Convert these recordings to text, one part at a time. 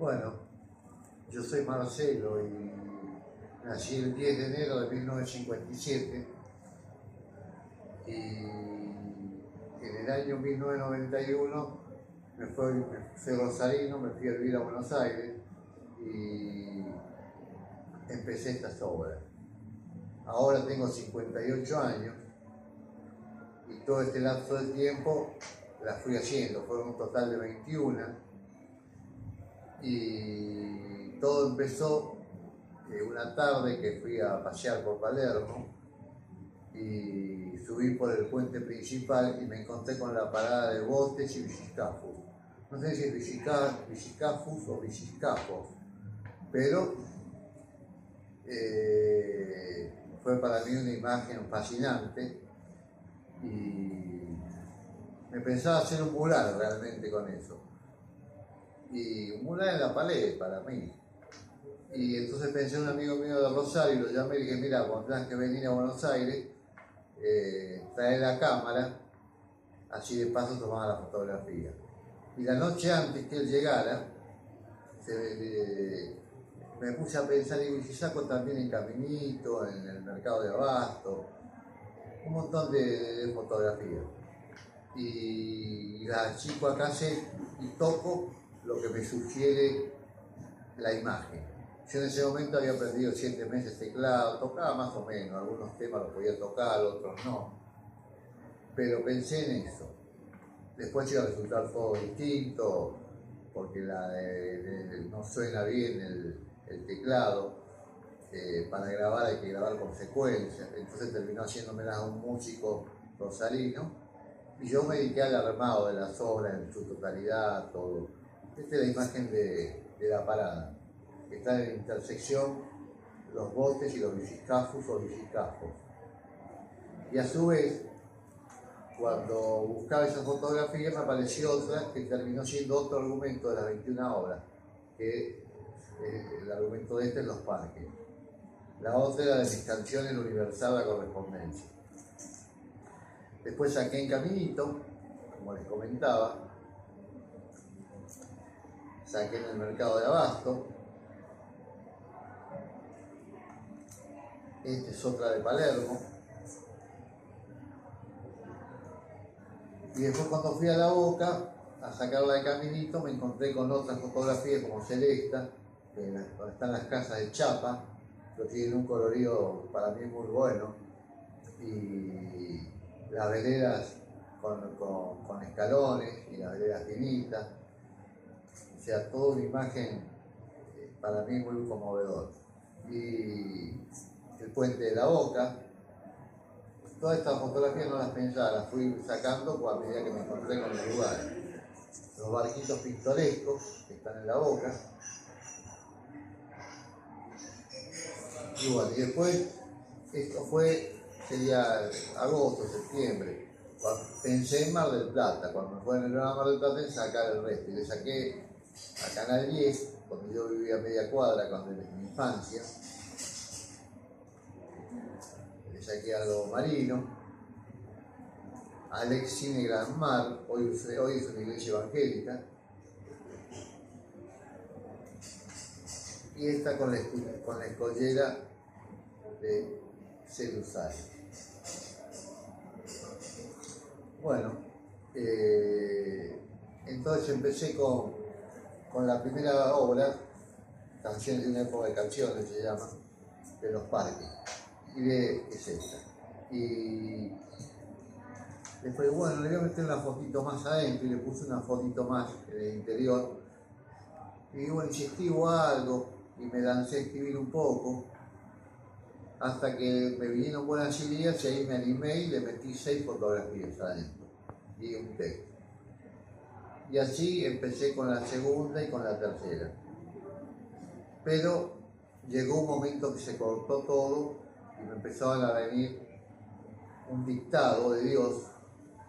Bueno, yo soy Marcelo y nací el 10 de enero de 1957 y en el año 1991 me fui rosarino, me fui a vivir a Buenos Aires y empecé estas obras. Ahora tengo 58 años y todo este lapso de tiempo las fui haciendo, fueron un total de 21 y todo empezó una tarde que fui a pasear por Palermo y subí por el puente principal y me encontré con la parada de botes y bicicafos. No sé si es bicicafos o bicicafos, pero fue para mí una imagen fascinante y me pensaba hacer un mural realmente con eso. Y un mural en la pared para mí. Y entonces pensé en un amigo mío de Rosario, lo llamé y dije, mira, cuando tengas que venir a Buenos Aires, trae la cámara, así de paso tomaba la fotografía. Y la noche antes que él llegara, me puse a pensar, digo, y si saco también en Caminito, en el mercado de Abasto, un montón de fotografías. Y la chico acá y toco lo que me sugiere la imagen. Yo en ese momento había aprendido 7 meses teclado, tocaba más o menos, algunos temas los podía tocar, otros no, pero pensé en eso. Después iba a resultar todo distinto, porque no suena bien el teclado, para grabar hay que grabar con secuencias, entonces terminó haciéndomela a un músico rosarino, y yo me dediqué al armado de las obras en su totalidad, todo. Esta es la imagen de la parada, que está en la intersección los botes y los bicicafos o bicicafos. Y a su vez, cuando buscaba esa fotografía me apareció otra que terminó siendo otro argumento de las 21 obras, que el argumento de este es los parques. La otra era de mis canciones Universal La Correspondencia. Después saqué en Caminito, como les comentaba, saqué en el mercado de Abasto. Esta es otra de Palermo. Y después cuando fui a La Boca a sacarla de Caminito me encontré con otras fotografías como Celesta, donde están las casas de chapa, que tienen un colorido para mí muy bueno, y las veredas con escalones y las veredas finitas, o sea, toda una imagen para mí muy conmovedor. Y el puente de La Boca, todas estas fotografías no las pensaba, las fui sacando a medida que me encontré con los lugares. Los barquitos pintorescos que están en La Boca. Y bueno, y después, esto sería agosto, septiembre. Pensé en Mar del Plata, cuando me fue en el verano a Mar del Plata en sacar el resto. Y le saqué a Canal 10, donde yo vivía a media cuadra, en mi infancia. Le saqué algo marino. Alex Cine Gran Mar, hoy es una iglesia evangélica. Y esta con la escollera de Celusay. Bueno, entonces empecé con la primera obra, Canciones de una época de canciones se llama, de los parques, y es esta. Y después, bueno, le voy a meter una fotito más adentro y le puse una fotito más en el interior. Y bueno, si escribo algo y me lancé a escribir un poco, hasta que me vinieron buenas ideas y ahí me animé y le metí 6 fotografías adentro y un texto. Y así empecé con la segunda y con la tercera. Pero llegó un momento que se cortó todo y me empezaban a venir un dictado de Dios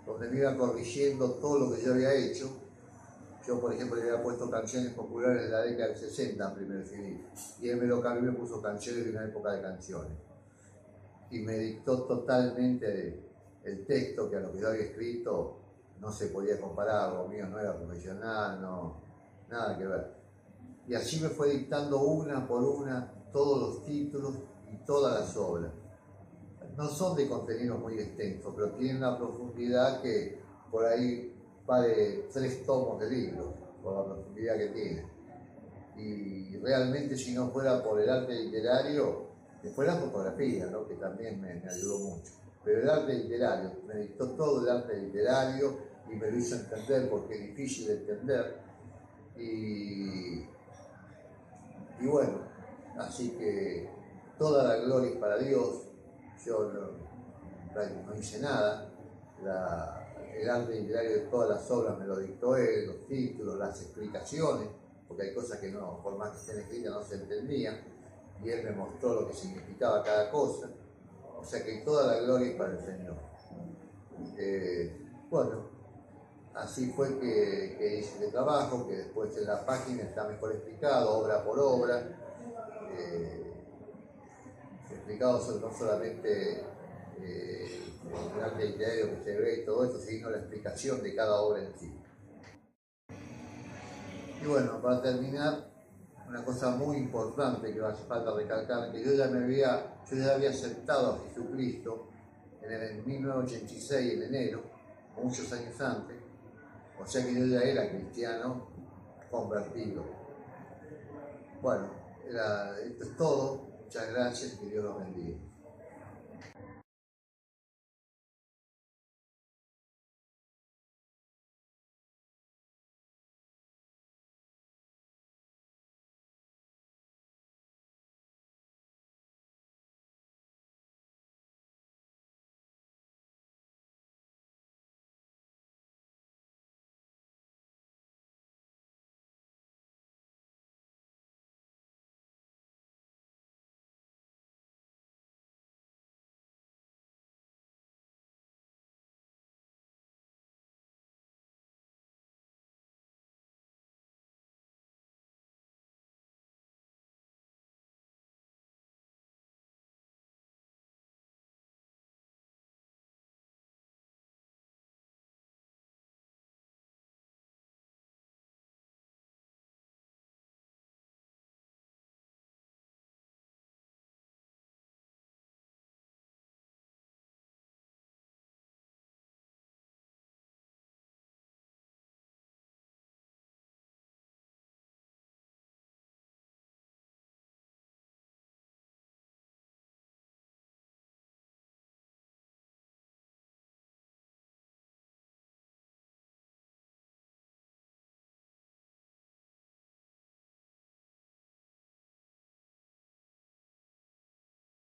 donde me iba corrigiendo todo lo que yo había hecho. Yo, por ejemplo, le había puesto canciones populares de la década del 60 en primer CD, y él me lo cambió y me puso canciones de una época de canciones. Y me dictó totalmente el texto, que a lo que yo había escrito no se podía comparar, lo mío no era profesional, no, nada que ver. Y así me fue dictando una por una todos los títulos y todas las obras. No son de contenido muy extenso, pero tienen una profundidad que por ahí vale 3 tomos de libro, por la profundidad que tiene. Y realmente si no fuera por el arte literario, después la fotografía, ¿no? Que también me ayudó mucho. Pero el arte literario, me dictó todo el arte literario y me lo hizo entender porque es difícil de entender. Y bueno, así que toda la gloria es para Dios. Yo no hice nada. El arte literario de todas las obras me lo dictó él, los títulos, las explicaciones, porque hay cosas que no, por más que estén escritas, no se entendían, y él me mostró lo que significaba cada cosa. O sea que toda la gloria es para el Señor. Bueno, así fue que hice este trabajo, que después en la página está mejor explicado, obra por obra, explicado no solamente el arte literario que se ve y todo eso, sino la explicación de cada obra en sí. Y bueno, para terminar, una cosa muy importante que hace falta recalcar, que yo ya había aceptado a Jesucristo en 1986, en enero, muchos años antes, o sea que yo ya era cristiano convertido. Bueno, esto es todo. Muchas gracias y que Dios los bendiga.